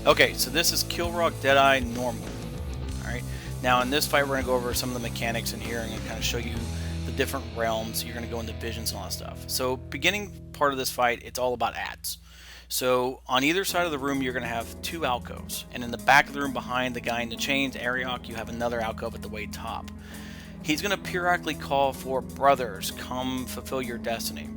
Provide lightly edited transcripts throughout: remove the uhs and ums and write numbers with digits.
Okay, so this is Kilrogg Deadeye Normal. Alright, now in this fight we're going to go over some of the mechanics in here and kind of show you the different realms. You're going to go into visions and all that stuff. So beginning part of this fight, it's all about ads. So on either side of the room you're going to have two alcoves, and in the back of the room behind the guy in the chains, Ariok, you have another alcove at the way top. He's going to periodically call for brothers, come fulfill your destiny.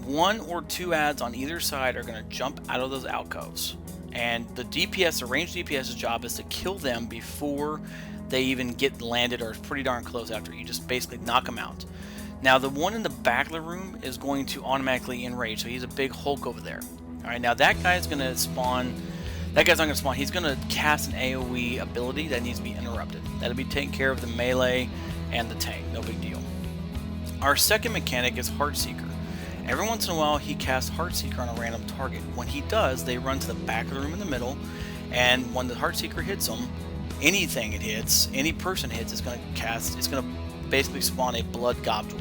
One or two ads on either side are going to jump out of those alcoves, and the DPS, the ranged DPS's job is to kill them before they even get landed, or pretty darn close after. You just basically knock them out. Now the one in the back of the room is going to automatically enrage, so he's a big Hulk over there. Alright, now that guy's going to spawn. That guy's not going to spawn. He's going to cast an AoE ability that needs to be interrupted. That'll be taking care of the melee and the tank. No big deal. Our second mechanic is Heartseeker. Every once in a while, he casts Heartseeker on a random target. When he does, they run to the back of the room in the middle, and when the Heartseeker hits them, anything it hits, any person hits, it's going to basically spawn a blood gobble.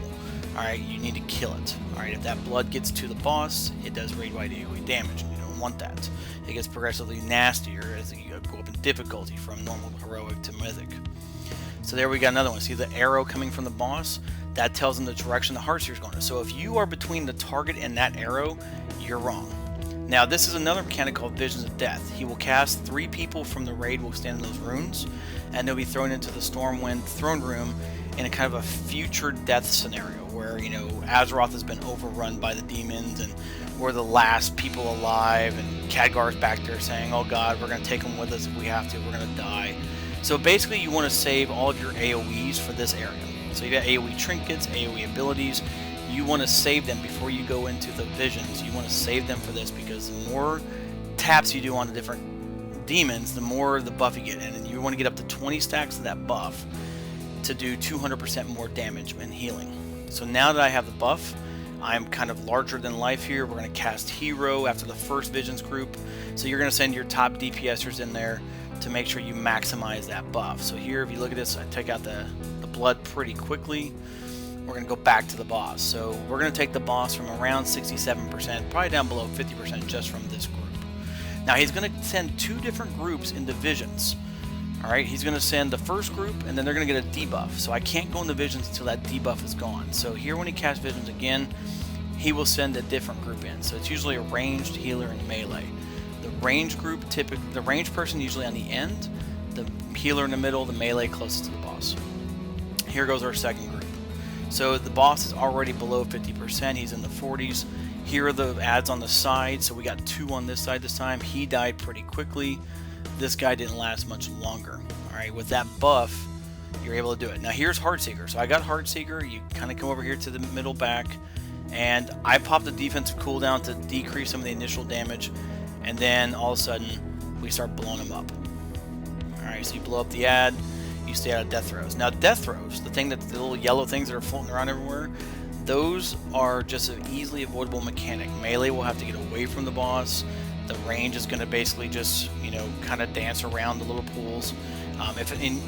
Alright, you need to kill it. Alright, if that blood gets to the boss, it does raid-wide AoE damage. You don't want that. It gets progressively nastier as you go up in difficulty from normal to heroic to mythic. So there we got another one. See the arrow coming from the boss? That tells them the direction the Heartseeker's going. So if you are between the target and that arrow, you're wrong. Now this is another mechanic called Visions of Death. He will cast 3 people from the raid will stand in those runes, and they'll be thrown into the Stormwind throne room in a kind of a future death scenario where, you know, Azeroth has been overrun by the demons and we're the last people alive, and Khadgar's back there saying, oh god, we're going to take them with us if we have to, we're going to die. So basically you want to save all of your AoEs for this area. So you got AoE trinkets, AoE abilities. You want to save them before you go into the visions. You want to save them for this, because the more taps you do on the different demons, the more the buff you get. And you want to get up to 20 stacks of that buff to do 200% more damage and healing. So now that I have the buff, I'm kind of larger than life here. We're going to cast Hero after the first visions group. So you're going to send your top DPSers in there to make sure you maximize that buff. So here, if you look at this, I take out the blood pretty quickly. We're going to go back to the boss. So we're going to take the boss from around 67%, probably down below 50% just from this group. Now he's going to send 2 different groups into visions. Alright, he's going to send the first group, and then they're going to get a debuff. So I can't go into visions until that debuff is gone. So here, when he casts visions again, he will send a different group in. So it's usually a ranged, healer, and melee. The ranged group, the ranged person usually on the end, the healer in the middle, the melee closest to the boss. Here goes our second group. So the boss is already below 50%, he's in the 40s. Here are the ads on the side, so we got 2 on this side this time. He died pretty quickly. This guy didn't last much longer. Alright, with that buff, you're able to do it. Now here's Heartseeker. So I got Heartseeker, you kind of come over here to the middle back, and I popped the defensive cooldown to decrease some of the initial damage, and then all of a sudden, we start blowing him up. Alright, so you blow up the ad, you stay out of death throws. Now death throws, the little yellow things that are floating around everywhere, those are just an easily avoidable mechanic. Melee will have to get away from the boss. The range is going to basically just, you know, kind of dance around the little pools.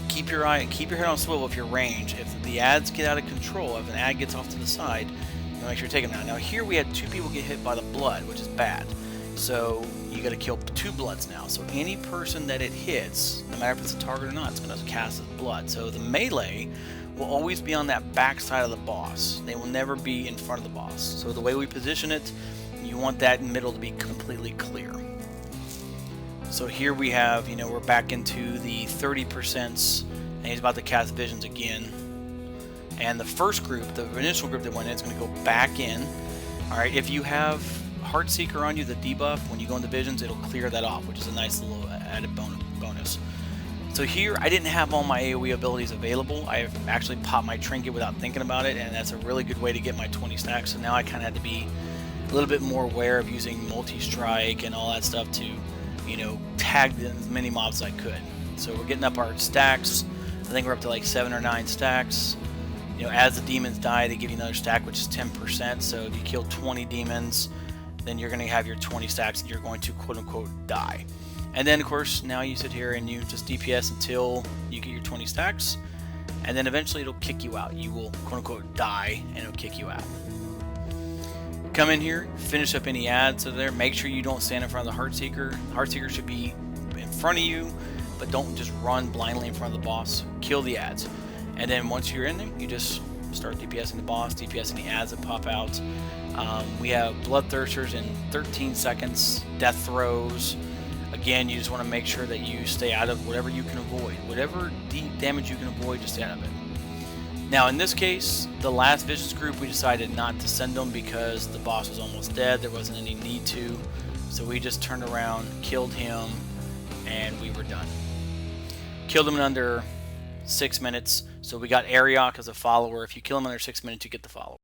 Keep your head on a swivel if you're range. If the ads get out of control, if an ad gets off to the side, you make sure you take them down. Now here we had 2 people get hit by the blood, which is bad. So you got to kill 2 bloods now. So any person that it hits, no matter if it's a target or not, it's going to cast its blood. So the melee will always be on that back side of the boss. They will never be in front of the boss. So the way we position it, you want that middle to be completely clear. So here we have, you know, we're back into the 30%, and he's about to cast visions again. And the first group, the initial group that went in, is going to go back in. Alright, if you have Heartseeker on you, the debuff, when you go into visions, it'll clear that off, which is a nice little added bonus. So here, I didn't have all my AoE abilities available. I actually popped my trinket without thinking about it, and that's a really good way to get my 20 stacks. So now I kind of had to be a little bit more aware of using multi-strike and all that stuff to, you know, tag as many mobs as I could. So we're getting up our stacks. I think we're up to like 7 or 9 stacks. You know, as the demons die, they give you another stack, which is 10%. So if you kill 20 demons, then you're going to have your 20 stacks and you're going to quote-unquote die. And then, of course, now you sit here and you just DPS until you get your 20 stacks, and then eventually it'll kick you out. You will quote-unquote die, and it'll kick you out. Come in here, finish up any ads that are there. Make sure you don't stand in front of the Heartseeker. Heartseeker should be in front of you, but don't just run blindly in front of the boss. Kill the ads. And then once you're in there, you just start DPSing the boss, DPSing the ads that pop out. We have Bloodthirsters in 13 seconds, Death Throws. Again, you just want to make sure that you stay out of whatever you can avoid. Whatever deep damage you can avoid, just stay out of it. Now in this case, the last Vicious group, we decided not to send them because the boss was almost dead. There wasn't any need to. So we just turned around, killed him, and we were done. Killed him in under 6 minutes. So we got Ariok as a follower. If you kill him under 6 minutes, you get the follower.